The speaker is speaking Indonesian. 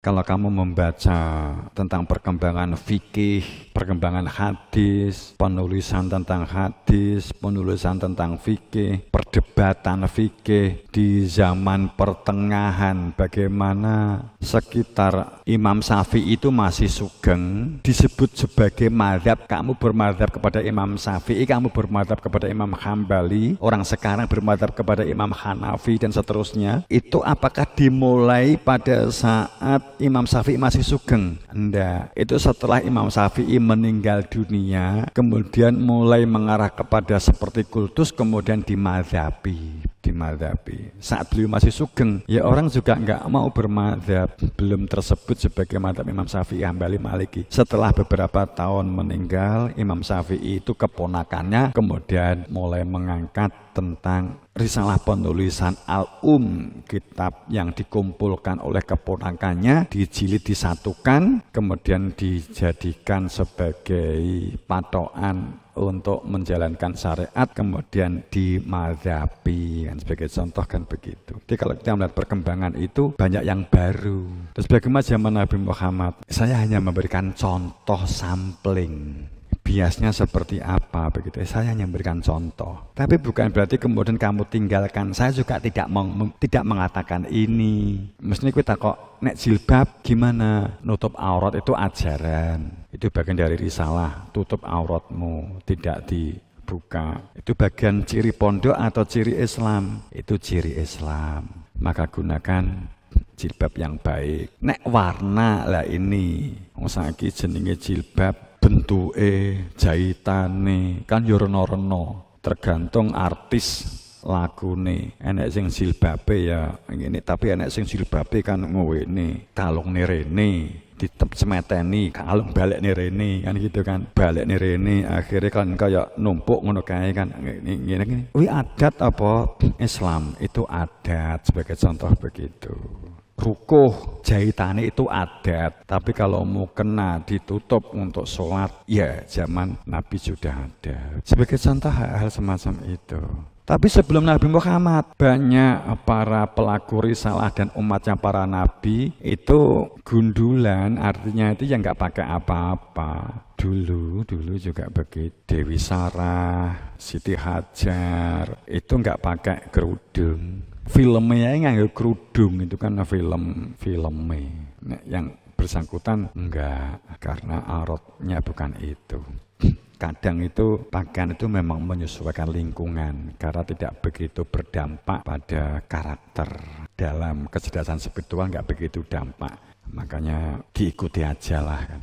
Kalau kamu membaca tentang perkembangan fikih, perkembangan hadis, penulisan tentang hadis, penulisan tentang fikih, perdebatan fikih di zaman pertengahan, bagaimana sekitar Imam Syafi'i itu masih sugeng, disebut sebagai mazhab, kamu bermazhab kepada Imam Syafi'i, kamu bermazhab kepada Imam Hambali, orang sekarang bermazhab kepada Imam Hanafi dan seterusnya. Itu apakah dimulai pada saat Imam Syafi'i masih sugeng? Enggak, itu setelah Imam Syafi'i meninggal dunia, kemudian mulai mengarah kepada seperti kultus, kemudian dimadhabi. Saat beliau masih sugeng, ya orang juga enggak mau bermadhab, belum tersebut sebagai madhab Imam Syafi'i, Hambali, Maliki. Setelah beberapa tahun meninggal, Imam Syafi'i itu keponakannya kemudian mulai mengangkat tentang risalah penulisan kitab yang dikumpulkan oleh keponakannya, dijilid, disatukan, kemudian dijadikan sebagai patokan untuk menjalankan syariat, kemudian dimadhabi, kan sebagai contoh kan begitu. Jadi kalau kita melihat perkembangan itu banyak yang baru. Terus bagaimana zaman Nabi Muhammad? Saya hanya memberikan contoh sampling. Biasnya seperti apa begitu, saya hanya memberikan contoh, tapi bukan berarti kemudian kamu tinggalkan. Saya juga tidak mengatakan ini. Mestinya kita kok nek jilbab gimana, nutup aurat itu ajaran, itu bagian dari risalah, tutup auratmu, tidak dibuka, itu bagian ciri pondok atau ciri Islam, itu ciri Islam, maka gunakan jilbab yang baik. Nek warna lah ini, saiki jenenge jilbab bentuke, jahitane kan yo rena-rena, tergantung artis lagune. Enek sing jilbabe ya ngene, tapi enek sing jilbabe kan ngene, kalungne rene, cemeteni, kalung balekne rene kan gitu kan. Balekne rene akhirnya kan kaya numpuk ngono kae kan. Ngene. Kuwi adat apa Islam? Itu adat sebagai contoh begitu. Rukuh jahitane itu adat, tapi kalau mau kena ditutup untuk sholat, ya zaman Nabi sudah ada. Sebagai contoh hal-hal semacam itu. Tapi sebelum Nabi Muhammad, banyak para pelaku risalah dan umatnya para nabi itu gundulan, artinya itu yang nggak pakai apa-apa. Dulu juga begitu. Dewi Sarah, Siti Hajar itu nggak pakai kerudung. Filmnya nggak kerudung, itu kan filmnya. Nah, yang bersangkutan enggak, karena auratnya bukan itu. Kadang itu pakaian itu memang menyesuaikan lingkungan karena tidak begitu berdampak pada karakter. Dalam kecerdasan spiritual nggak begitu dampak, makanya diikuti aja lah kan.